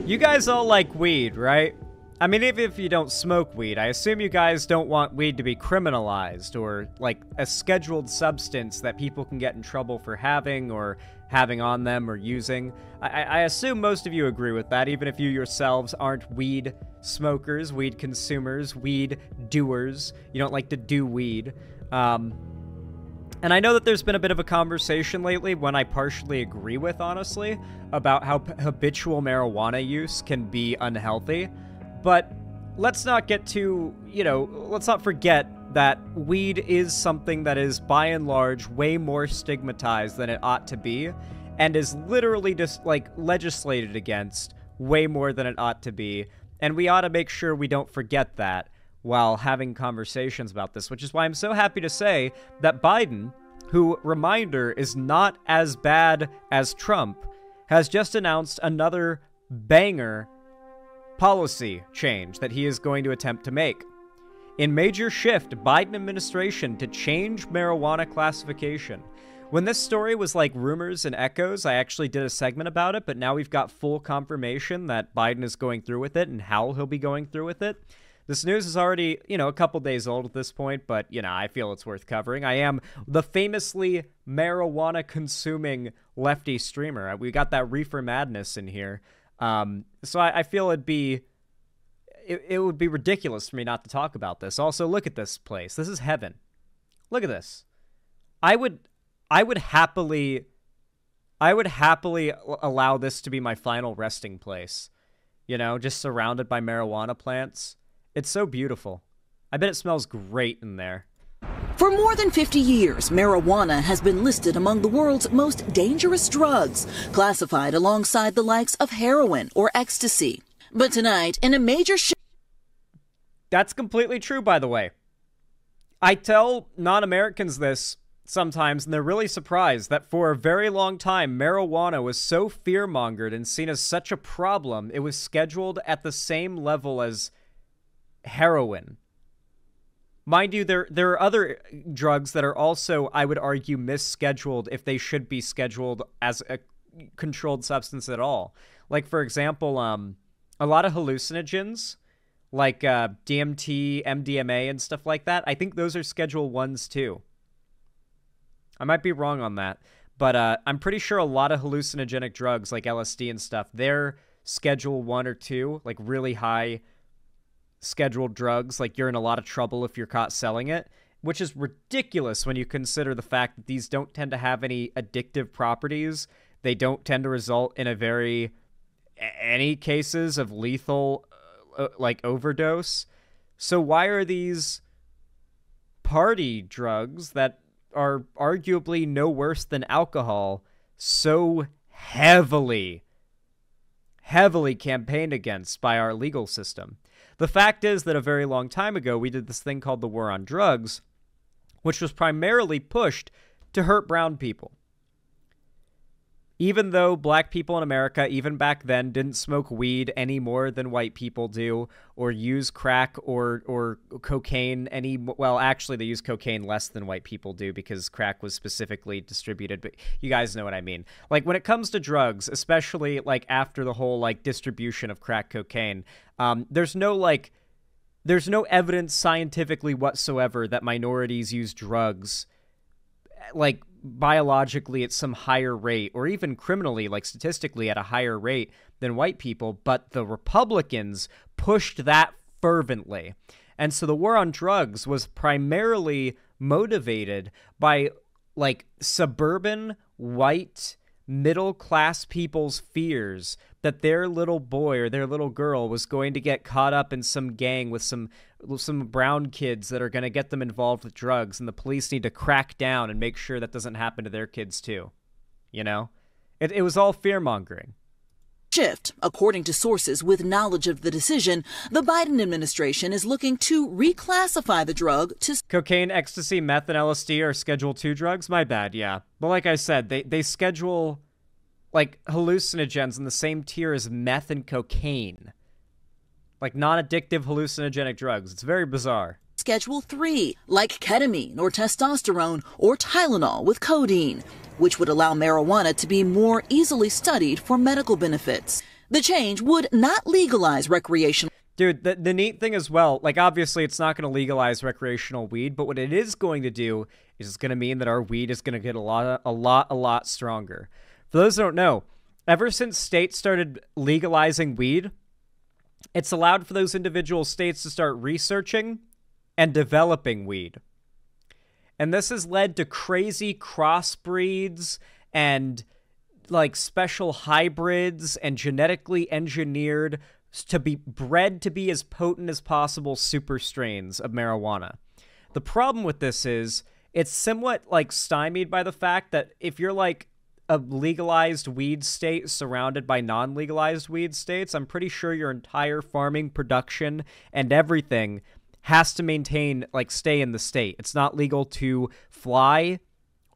You guys all like weed, right? I mean, even if you don't smoke weed, I assume you guys don't want weed to be criminalized or, like, a scheduled substance that people can get in trouble for having or having on them or using. I assume most of you agree with that, even if you yourselves aren't weed smokers, weed consumers, weed doers. You don't like to do weed. And I know that there's been a bit of a conversation lately, one I partially agree with, honestly, about how habitual marijuana use can be unhealthy. But let's not get too, let's not forget that weed is something that is, by and large, way more stigmatized than it ought to be, and is literally just, legislated against way more than it ought to be. And we ought to make sure we don't forget that while having conversations about this, which is why I'm so happy to say that Biden, who, reminder, is not as bad as Trump, has just announced another banger policy change that he is going to attempt to make. In major shift, Biden administration to change marijuana classification. When this story was like rumors and echoes, I actually did a segment about it, but now we've got full confirmation that Biden is going through with it and how he'll be going through with it. This news is already, a couple days old at this point, but, I feel it's worth covering. I am the famously marijuana-consuming lefty streamer. We got that reefer madness in here. So I feel it would be ridiculous for me not to talk about this. Also, look at this place. This is heaven. Look at this. I would happily allow this to be my final resting place. Just surrounded by marijuana plants. It's so beautiful. I bet it smells great in there. For more than 50 years, marijuana has been listed among the world's most dangerous drugs, classified alongside the likes of heroin or ecstasy. But tonight, in a major shift... That's completely true, by the way. I tell non-Americans this sometimes, and they're really surprised that for a very long time, marijuana was so fear-mongered and seen as such a problem, it was scheduled at the same level as heroin. Mind you, there are other drugs that are also, I would argue, misscheduled if they should be scheduled as a controlled substance at all. Like, for example, a lot of hallucinogens, like DMT, MDMA, and stuff like that, I think those are Schedule 1s too. I might be wrong on that, but I'm pretty sure a lot of hallucinogenic drugs, like LSD and stuff, they're Schedule 1 or 2, like really high scheduled drugs. Like, you're in a lot of trouble if you're caught selling it, which is ridiculous when you consider the fact that these don't tend to have any addictive properties. They don't tend to result in any cases of lethal overdose. So why are these party drugs that are arguably no worse than alcohol so heavily campaigned against by our legal system? The fact is that a very long time ago, we did this thing called the War on Drugs, which was primarily pushed to hurt brown people. Even though black people in America, even back then, didn't smoke weed any more than white people do, or use crack or cocaine well, actually, they use cocaine less than white people do because crack was specifically distributed, but you guys know what I mean. Like, when it comes to drugs, especially, after the whole, distribution of crack cocaine, there's no evidence scientifically whatsoever that minorities use drugs, biologically at some higher rate, or even criminally, statistically at a higher rate than white people, but the Republicans pushed that fervently. And so the war on drugs was primarily motivated by, suburban, white, middle-class people's fears that their little boy or their little girl was going to get caught up in some gang with some brown kids that are going to get them involved with drugs, and the police need to crack down and make sure that doesn't happen to their kids too. It was all fear-mongering. Shift. According to sources with knowledge of the decision, the Biden administration is looking to reclassify the drug to... Cocaine, ecstasy, meth, and LSD are Schedule 2 drugs? My bad, yeah. But like I said, they schedule, hallucinogens in the same tier as meth and cocaine. Non-addictive hallucinogenic drugs. It's very bizarre. Schedule 3, like ketamine or testosterone or Tylenol with codeine, which would allow marijuana to be more easily studied for medical benefits. The change would not legalize recreational. Dude, the neat thing as well, like, obviously it's not going to legalize recreational weed, but what it is going to do is it's going to mean that our weed is going to get a lot stronger. For those who don't know, ever since states started legalizing weed, it's allowed for those individual states to start researching and developing weed. And this has led to crazy crossbreeds and, like, special hybrids and genetically engineered to be bred to be as potent as possible super strains of marijuana. The problem with this is it's somewhat, like, stymied by the fact that if you're, like, a legalized weed state surrounded by non-legalized weed states, I'm pretty sure your entire farming production and everything has to maintain, like, stay in the state. It's not legal to fly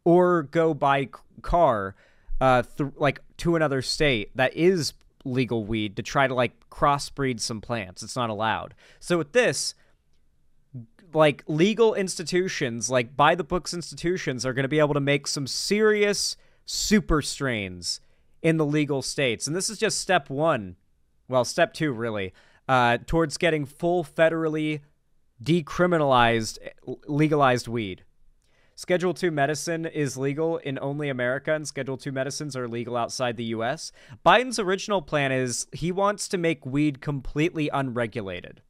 or go by car to another state that is legal weed to try to, like, crossbreed some plants. It's not allowed. So with this, like, legal institutions, like by the books institutions, are going to be able to make some serious super strains in the legal states. And this is just step one. Well, step two, really, towards getting full federally decriminalized, legalized weed. Schedule 2 medicine is legal in only America, and Schedule 2 medicines are legal outside the U.S. Biden's original plan is he wants to make weed completely unregulated.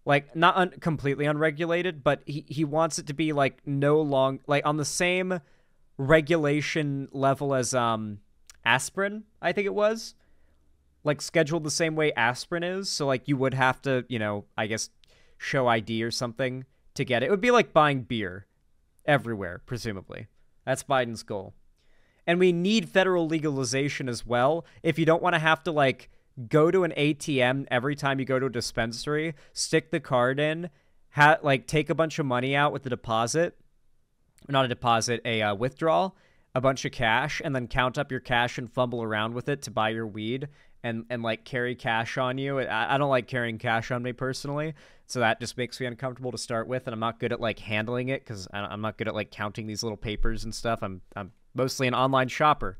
Like, not completely unregulated, but he wants it to be, like, like, on the same regulation level as aspirin, I think it was. Like, scheduled the same way aspirin is. So, like, you would have to, you know, I guess, show ID or something to get it. It would be like buying beer everywhere, presumably. That's Biden's goal. And we need federal legalization as well. If you don't want to have to, like, go to an ATM every time you go to a dispensary, stick the card in, like, take a bunch of money out with the deposit, not a deposit, a withdrawal, a bunch of cash, and then count up your cash and fumble around with it to buy your weed and like, carry cash on you. I don't like carrying cash on me personally, so that just makes me uncomfortable to start with, and I'm not good at, like, handling it because I'm not good at, like, counting these little papers and stuff. I'm mostly an online shopper.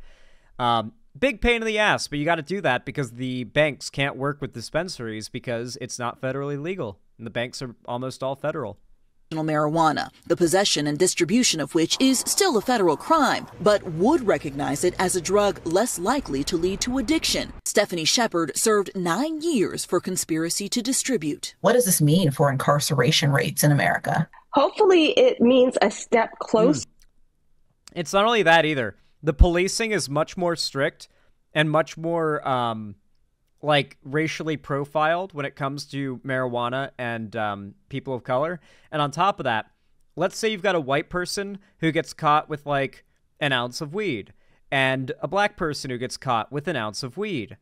Big pain in the ass, but you got to do that because the banks can't work with dispensaries because it's not federally legal, and the banks are almost all federal. Marijuana, the possession and distribution of which is still a federal crime, but would recognize it as a drug less likely to lead to addiction. Stephanie Shepard served 9 years for conspiracy to distribute. What does this mean for incarceration rates in America? Hopefully it means a step closer. It's not only that either. The policing is much more strict and much more like, racially profiled when it comes to marijuana and people of color. And on top of that, let's say you've got a white person who gets caught with, like, an ounce of weed and a black person who gets caught with an ounce of weed.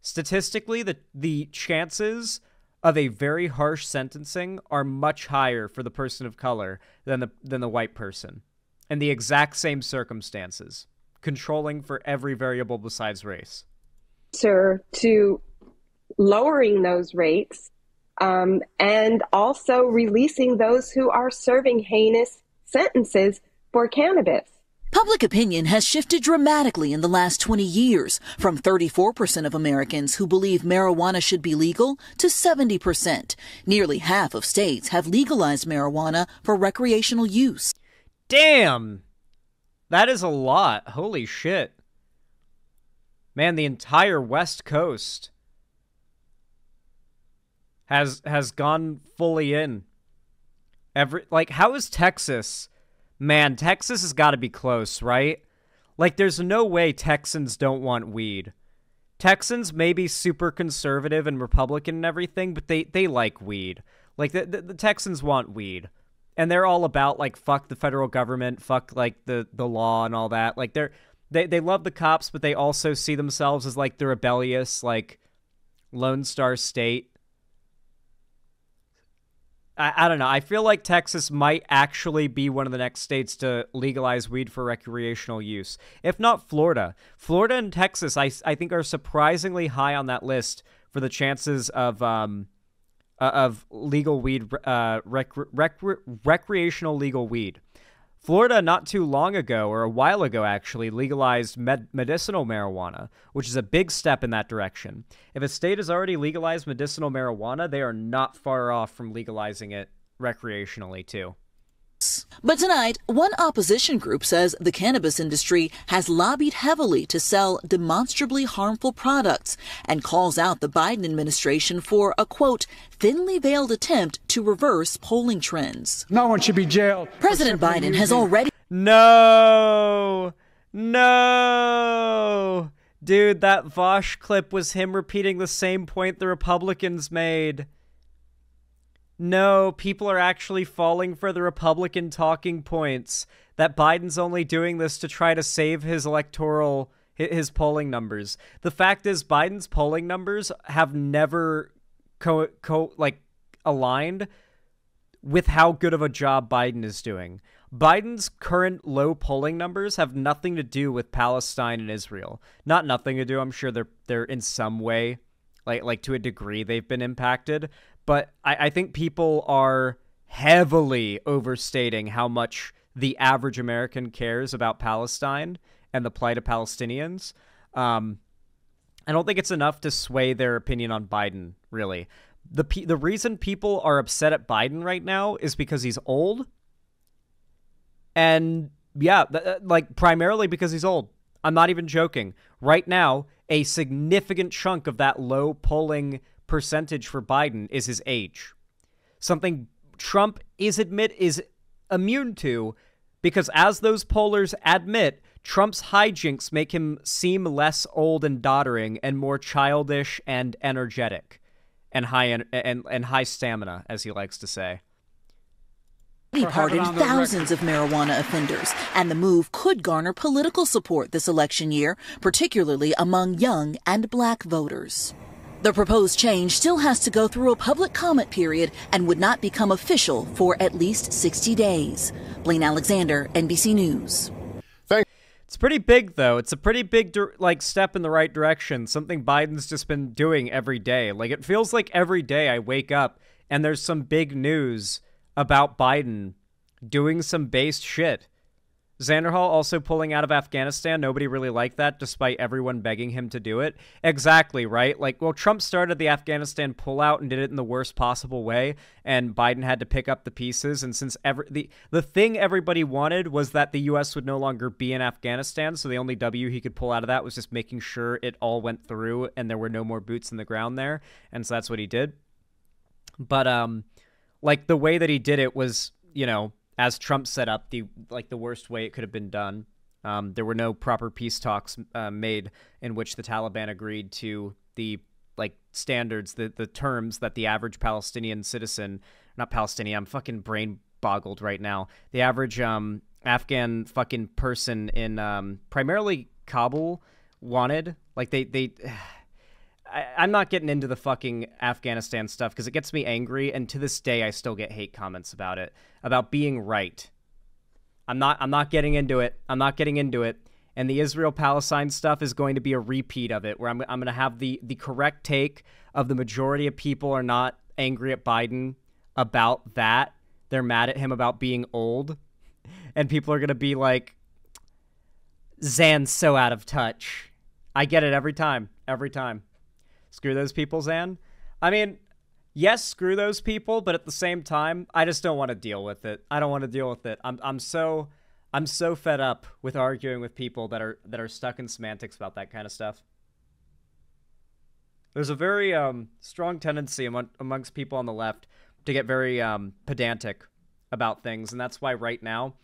Statistically, the chances of a very harsh sentencing are much higher for the person of color than the white person in the exact same circumstances, controlling for every variable besides race. To lowering those rates and also releasing those who are serving heinous sentences for cannabis. Public opinion has shifted dramatically in the last 20 years, from 34% of Americans who believe marijuana should be legal to 70%. Nearly half of states have legalized marijuana for recreational use. Damn! That is a lot. Holy shit. Man, the entire West Coast has gone fully in. How is Texas? Man, Texas has got to be close, right? Like, there's no way Texans don't want weed. Texans may be super conservative and Republican and everything, but they like weed. Like, the Texans want weed. And they're all about, like, fuck the federal government, fuck, like, the law and all that. Like, They love the cops, but they also see themselves as, like, the rebellious, like, Lone Star State. I don't know. I feel like Texas might actually be one of the next states to legalize weed for recreational use. If not Florida. Florida and Texas, I think, are surprisingly high on that list for the chances of legal weed, recreational legal weed. Florida, not too long ago, or a while ago actually, legalized medicinal marijuana, which is a big step in that direction. If a state has already legalized medicinal marijuana, they are not far off from legalizing it recreationally, too. But tonight, one opposition group says the cannabis industry has lobbied heavily to sell demonstrably harmful products and calls out the Biden administration for a, quote, thinly veiled attempt to reverse polling trends. No one should be jailed. President Biden has already... No! Dude, that Vosh clip was him repeating the same point the Republicans made. No, people are actually falling for the Republican talking points, that Biden's only doing this to try to save his his polling numbers. The fact is, Biden's polling numbers have never aligned with how good of a job Biden is doing. Biden's current low polling numbers have nothing to do with Palestine and Israel. Not nothing to do, I'm sure they're in some way, like to a degree they've been impacted. But I think people are heavily overstating how much the average American cares about Palestine and the plight of Palestinians. I don't think it's enough to sway their opinion on Biden, really. The reason people are upset at Biden right now is because he's old. And yeah, primarily because he's old. I'm not even joking. Right now, a significant chunk of that low polling percentage for Biden is his age. Something Trump is immune to, because as those pollers admit, Trump's hijinks make him seem less old and doddering and more childish and energetic and high stamina, as he likes to say. He pardoned thousands of marijuana offenders, and the move could garner political support this election year, particularly among young and black voters. The proposed change still has to go through a public comment period and would not become official for at least 60 days. Blaine Alexander, NBC News. It's pretty big, though. It's a pretty big step in the right direction, something Biden's just been doing every day. It feels like every day I wake up and there's some big news about Biden doing some based shit. Xanderhal also pulling out of Afghanistan. Nobody really liked that, despite everyone begging him to do it. Exactly, right? Trump started the Afghanistan pullout and did it in the worst possible way, and Biden had to pick up the pieces. And since the thing everybody wanted was that the U.S. would no longer be in Afghanistan, so the only W he could pull out of that was just making sure it all went through and there were no more boots in the ground there. And so that's what he did. But the way that he did it was, as Trump set up, the worst way it could have been done. There were no proper peace talks made in which the Taliban agreed to the standards, the terms that the average Palestinian citizen, not Palestinian, I'm fucking brain boggled right now. The average Afghan fucking person in primarily Kabul wanted. I'm not getting into the fucking Afghanistan stuff because it gets me angry, and to this day I still get hate comments about it, about being right. I'm not getting into it. And the Israel-Palestine stuff is going to be a repeat of it, where I'm going to have the correct take of the majority of people are not angry at Biden about that. They're mad at him about being old. And people are going to be like, Zan's so out of touch. I get it every time. Screw those people, Zan. I mean, yes, screw those people, but at the same time, I just don't want to deal with it. I don't want to deal with it. I'm so fed up with arguing with people that are stuck in semantics about that kind of stuff. There's a very strong tendency amongst people on the left to get very pedantic about things, and that's why right now,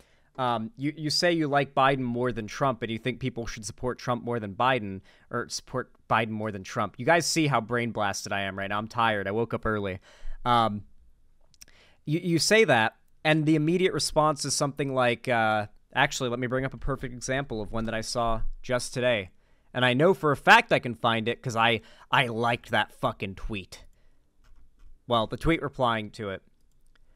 you say you like Biden more than Trump, and you think people should support Trump more than Biden, or support Biden more than Trump. You guys see how brain blasted I am right now. I'm tired. I woke up early. You say that, and the immediate response is something like, actually, let me bring up a perfect example of one that I saw just today. And I know for a fact I can find it because I liked that fucking tweet. Well, the tweet replying to it.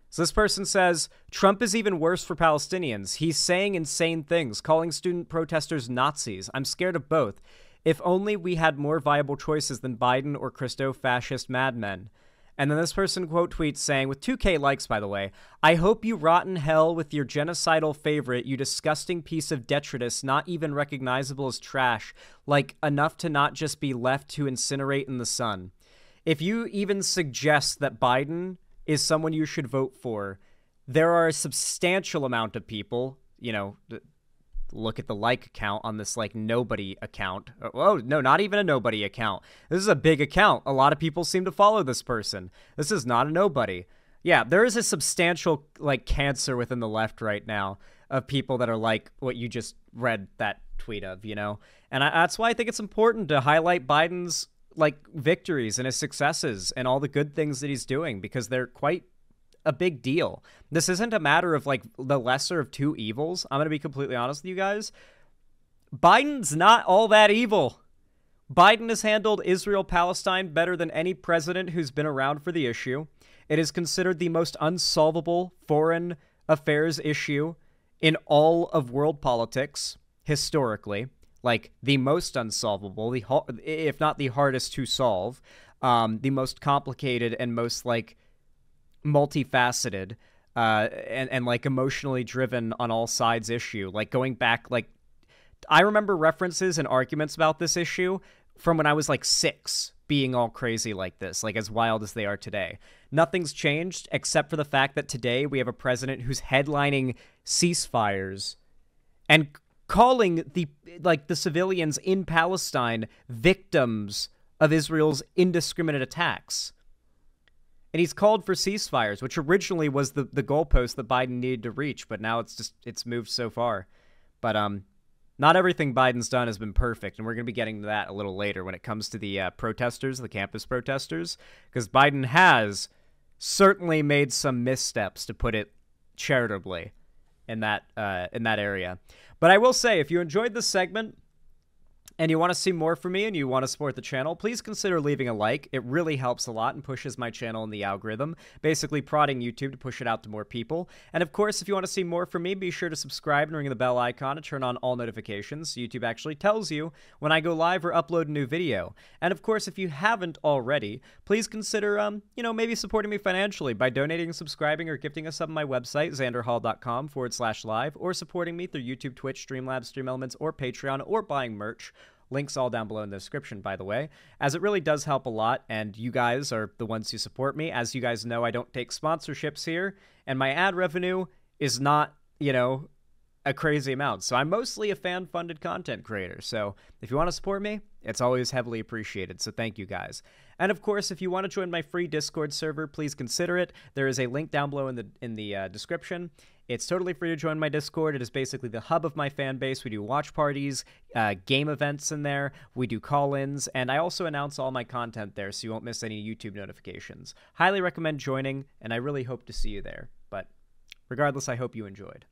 So this person says, Trump is even worse for Palestinians. He's saying insane things, calling student protesters Nazis. I'm scared of both. If only we had more viable choices than Biden or Christo-fascist madmen. And then this person quote tweets saying, with 2K likes, by the way, "I hope you rot in hell with your genocidal favorite, you disgusting piece of detritus, not even recognizable as trash, like enough to not just be left to incinerate in the sun. If you even suggest that Biden is someone you should vote for, there are a substantial amount of people, you know, look at the like count on this like nobody account. Oh, no, not even a nobody account. This is a big account. A lot of people seem to follow this person. This is not a nobody. Yeah, there is a substantial like cancer within the left right now of people that are like what you just read that tweet of, you know? And that's why I think it's important to highlight Biden's like victories and his successes and all the good things that he's doing, because they're quite a big deal. This isn't a matter of like the lesser of two evils. I'm going to be completely honest with you guys. Biden's not all that evil. Biden has handled Israel-Palestine better than any president who's been around for the issue. It is considered the most unsolvable foreign affairs issue in all of world politics historically. Like the most unsolvable, if not the hardest to solve, the most complicated and most like multifaceted and like emotionally driven on all sides issue. Like going back, like I remember references and arguments about this issue from when I was like 6 being all crazy like this, like as wild as they are today. Nothing's changed except for the fact that today we have a president who's headlining ceasefires and calling the civilians in Palestine victims of Israel's indiscriminate attacks. And he's called for ceasefires, which originally was the goalpost that Biden needed to reach, but now it's moved so far. But not everything Biden's done has been perfect, and we're going to be getting to that a little later when it comes to the protesters, the campus protesters, because Biden has certainly made some missteps, to put it charitably, in that area. But I will say, if you enjoyed this segment and you want to see more from me and you want to support the channel, please consider leaving a like. It really helps a lot and pushes my channel in the algorithm, basically prodding YouTube to push it out to more people. And of course, if you want to see more from me, be sure to subscribe and ring the bell icon and turn on all notifications so YouTube actually tells you when I go live or upload a new video. And of course, if you haven't already, please consider, maybe supporting me financially by donating, subscribing, or gifting us up on my website, xanderhall.com/live, or supporting me through YouTube, Twitch, Streamlabs, StreamElements, or Patreon, or buying merch. Links all down below in the description, by the way, as it really does help a lot, and you guys are the ones who support me. As you guys know, I don't take sponsorships here, and my ad revenue is not, a crazy amount. So I'm mostly a fan-funded content creator. So if you want to support me, it's always heavily appreciated. So thank you guys. And of course, if you want to join my free Discord server, please consider it. There is a link down below in the description. It's totally free to join my Discord. It is basically the hub of my fan base. We do watch parties, game events in there. We do call-ins, and I also announce all my content there, so you won't miss any YouTube notifications. Highly recommend joining, and I really hope to see you there. But regardless, I hope you enjoyed.